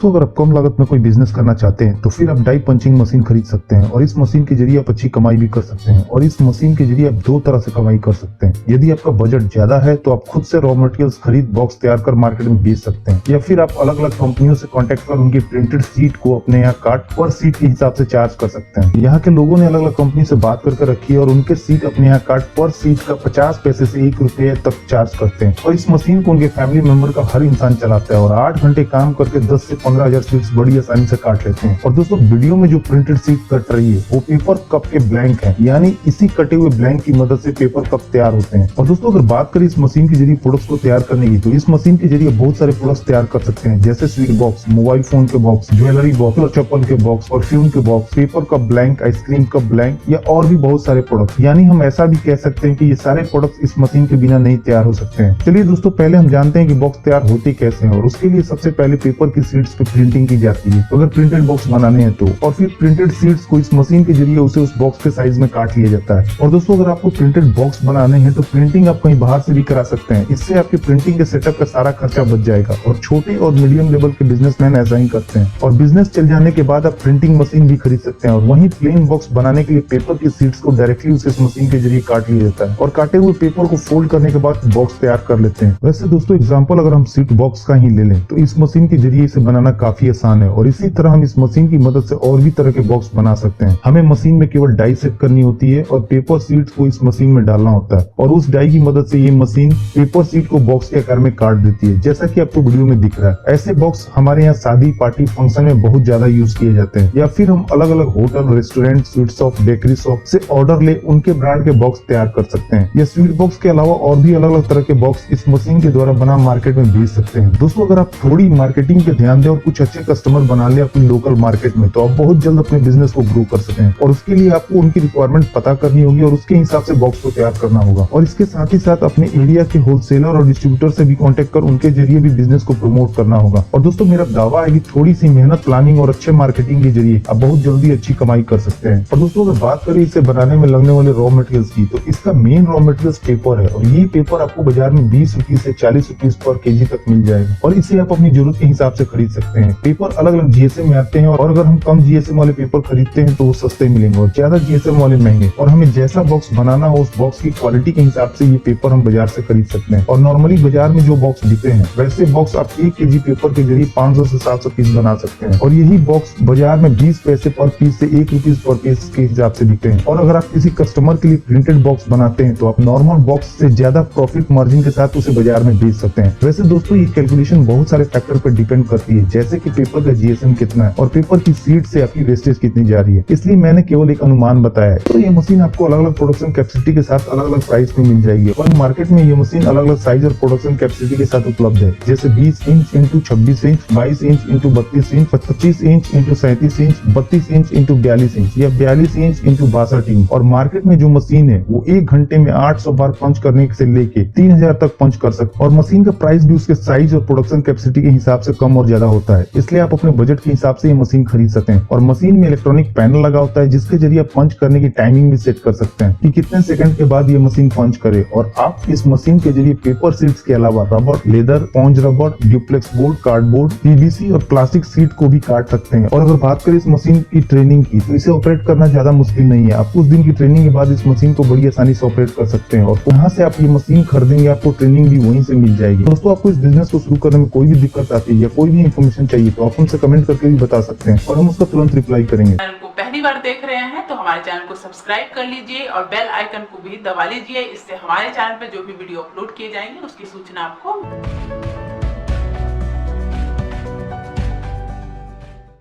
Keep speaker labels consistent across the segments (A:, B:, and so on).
A: दोस्तों अगर आप कम लागत में कोई बिजनेस करना चाहते हैं तो फिर आप डाई पंचिंग मशीन खरीद सकते हैं और इस मशीन के जरिए आप अच्छी कमाई भी कर सकते हैं। और इस मशीन के जरिए आप दो तरह से कमाई कर सकते हैं। यदि आपका बजट ज्यादा है तो आप खुद से रॉ मटेरियल्स खरीद बॉक्स तैयार कर मार्केट में बेच सकते हैं, या फिर आप अलग अलग कंपनियों से कॉन्टेक्ट कर उनकी प्रिंटेड सीट को अपने यहाँ काट पर सीट के हिसाब से चार्ज कर सकते हैं। यहाँ के लोगों ने अलग अलग कंपनी से बात करके रखी है और उनके सीट अपने यहाँ काट पर सीट का 50 पैसे से 1 रुपये तक चार्ज करते हैं। और इस मशीन को उनके फैमिली मेंबर का हर इंसान चलाता है और 8 घंटे काम करके 10 से 15,000 सीट्स बड़ी आसानी से काट लेते हैं। और दोस्तों वीडियो में जो प्रिंटेड सीट कट रही है वो पेपर कप के ब्लैंक है, यानी इसी कटे हुए ब्लैंक की मदद से पेपर कप तैयार होते हैं। और दोस्तों अगर बात करें इस मशीन के जरिए प्रोडक्ट्स को तैयार करने की, तो इस मशीन के जरिए बहुत सारे प्रोडक्ट्स तैयार कर सकते हैं, जैसे स्वीट बॉक्स, मोबाइल फोन के बॉक्स, ज्वेलरी बॉक्स और चप्पल के बॉक्स, परफ्यूम के box, paper cup blank, ice cream cup blank या और भी बहुत सारे प्रोडक्ट। यानी हम ऐसा भी कह सकते हैं कि ये सारे प्रोडक्ट्स इस मशीन के बिना नहीं तैयार हो सकते हैं। चलिए दोस्तों पहले हम जानते हैं कि बॉक्स तैयार होते कैसे हैं। और उसके लिए सबसे पहले पेपर की शीट्स पे प्रिंटिंग की जाती है अगर प्रिंटेड बॉक्स बनाने हैं तो, और फिर प्रिंटेड शीट्स को इस मशीन के जरिए उसे उस बॉक्स के साइज में काट लिया जाता है। और दोस्तों अगर आपको प्रिंटेड बॉक्स बनाने हैं तो प्रिंटिंग आप कहीं बाहर से भी करा सकते हैं। इससे आपके प्रिंटिंग के सेटअप का सारा खर्चा बच जाएगा। और छोटे और मीडियम लेवल के बिजनेसमैन ऐसा ही करते हैं। और बिजनेस चल जाने के बाद आप प्रिंटिंग मशीन भी खरीद सकते हैं। और वहीं प्लेन बॉक्स बनाने के लिए पेपर की शीट्स को डायरेक्टली उस मशीन के जरिए काट लिया जाता है और काटे हुए पेपर को फोल्ड करने के बाद बॉक्स तैयार कर लेते हैं। वैसे दोस्तों एग्जांपल अगर हम सीट बॉक्स का ही ले लें तो इस मशीन के जरिए इसे बनाना काफी आसान है। और इसी तरह हम इस मशीन की मदद से और भी तरह के बॉक्स बना सकते हैं। हमें मशीन में केवल डाई सेट करनी होती है और पेपर सीट्स को इस मशीन में डालना होता है और उस डाई की मदद से ये मशीन पेपर सीट को बॉक्स के आकार में काट देती है, जैसा कि आपको वीडियो में दिख रहा है। ऐसे बॉक्स हमारे यहाँ शादी पार्टी फंक्शन में बहुत ज्यादा यूज किए जाते हैं। या फिर हम अलग अलग hotel, restaurant, sweet shop, bakery shop से ऑर्डर ले उनके ब्रांड के बॉक्स तैयार कर सकते हैं। या स्वीट बॉक्स के अलावा और भी अलग अलग तरह के बॉक्स इस मशीन के द्वारा बना मार्केट में बेच सकते हैं। दोस्तों अगर आप थोड़ी मार्केटिंग पे ध्यान दें और कुछ अच्छे कस्टमर बना ले अपनी लोकल मार्केट में, तो आप बहुत जल्द अपने बिजनेस को ग्रो कर सकें। और उसके लिए आपको उनकी रिक्वायरमेंट पता करनी होगी और उसके हिसाब से बॉक्स को तैयार करना होगा। और इसके साथ ही साथ अपने एरिया के होलसेलर और डिस्ट्रीब्यूटर से भी कांटेक्ट कर उनके जरिए भी बिजनेस को प्रमोट करना होगा। और दोस्तों मेरा दावा है कि थोड़ी सी मेहनत, प्लानिंग और अच्छे मार्केटिंग के जरिए आप बहुत जल्दी अच्छी कमाई कर सकते हैं। और दोस्तों अगर बात करें इसे बनाने में लगने वाले रॉ मटेरियल्स की, तो इसका मेन रॉ मटेरियल्स पेपर है। और ये पेपर आपको बाजार में 20 रुपए से 40 रुपए पर केजी तक मिल जाएगा और इसे आप अपनी जरूरत के हिसाब से खरीद सकते हैं। पेपर अलग अलग जीएसएम में आते हैं और अगर हम कम जीएसएम वाले पेपर खरीदते हैं तो वो सस्ते मिलेंगे और ज्यादा जीएसएम वाले महंगे। और हमें जैसा बॉक्स बनाना हो उस बॉक्स की क्वालिटी के हिसाब से ये पेपर हम बाजार से खरीद सकते हैं। और नॉर्मली बाजार में जो बॉक्स बिकते हैं वैसे बॉक्स आप 1 केजी पेपर के जरिए 500 से 700 पीस बना सकते हैं। और यही बॉक्स बाजार में 20 पैसे पर पीस से 1 रुपीज पर पीस के हिसाब से बिकते हैं। और अगर आप किसी कस्टमर के लिए प्रिंटेड बॉक्स बनाते हैं तो आप नॉर्मल बॉक्स से ज्यादा प्रॉफिट मार्जिन के साथ उसे बाजार में बेच सकते हैं। वैसे दोस्तों ये कैलकुलेशन बहुत सारे फैक्टर पर डिपेंड करती है, जैसे कि पेपर का जीएसएम कितना है और पेपर की सीट से आपकी वेस्टेज कितनी जा रही है। इसलिए मैंने केवल एक अनुमान बताया है। तो ये मशीन आपको अलग अलग प्रोडक्शन कैपेसिटी के साथ अलग अलग प्राइस में मिल जाएगी। और मार्केट में ये मशीन अलग अलग साइज और प्रोडक्शन कैपेसिटी के साथ उपलब्ध है, जैसे 20 inch into 26 inch, 22 inch into 32 inch, 25 inch into 37 inch, 32 inch into 42 inch या 42 इंच इंटू 62 इंच। और मार्केट में जो मशीन है वो 1 घंटे में 800 बार पंच करने से लेके 3000 तक पंच कर सकते। और मशीन का प्राइस भी उसके साइज और प्रोडक्शन कैपेसिटी के हिसाब से कम और ज्यादा होता है, इसलिए आप अपने बजट के हिसाब से ये मशीन खरीद सकते हैं। और मशीन में इलेक्ट्रॉनिक पैनल लगा होता है जिसके जरिए आप पंच करने की टाइमिंग भी सेट कर सकते हैं कि कितने सेकंड के बाद ये मशीन पंच करे। और आप इस मशीन के जरिए पेपर सीट्स के अलावा rubber, leather, sponge rubber, duplex board, cardboard, PVC और प्लास्टिक सीट को भी काट सकते हैं। और अगर बात करें इस मशीन की ट्रेनिंग की, तो इसे ऑपरेट करना ज्यादा मुश्किल नहीं है। आप कुछ दिन की ट्रेनिंग के बाद इस मशीन को बड़ी आसानी से ऑपरेट कर सकते हैं। और वहाँ से आप ये मशीन खरीदेंगे आपको ट्रेनिंग भी वहीं से मिल जाएगी। दोस्तों आपको इस बिजनेस को शुरू करने में कोई भी दिक्कत आती है या कोई भी इन्फॉर्मेशन चाहिए तो आप हमसे कमेंट करके भी बता सकते हैं और हम उसका तुरंत रिप्लाई करेंगे।
B: चैनल को पहली बार देख रहे हैं तो हमारे चैनल को सब्सक्राइब कर लीजिए और बेल आइकन को भी दबा लीजिए। इससे हमारे चैनल पे जो भी वीडियो अपलोड किए जाएंगे उसकी सूचना आपको।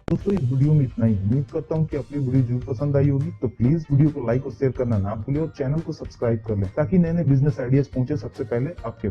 A: दोस्तों इस वीडियो में इतना ही। उम्मीद करता हूँ कि अपनी वीडियो जरूर पसंद आई होगी। तो प्लीज वीडियो को लाइक और शेयर करना ना भूलें और चैनल को सब्सक्राइब कर लें ताकि नए नए बिजनेस आइडियाज पहुंचे सबसे पहले आपके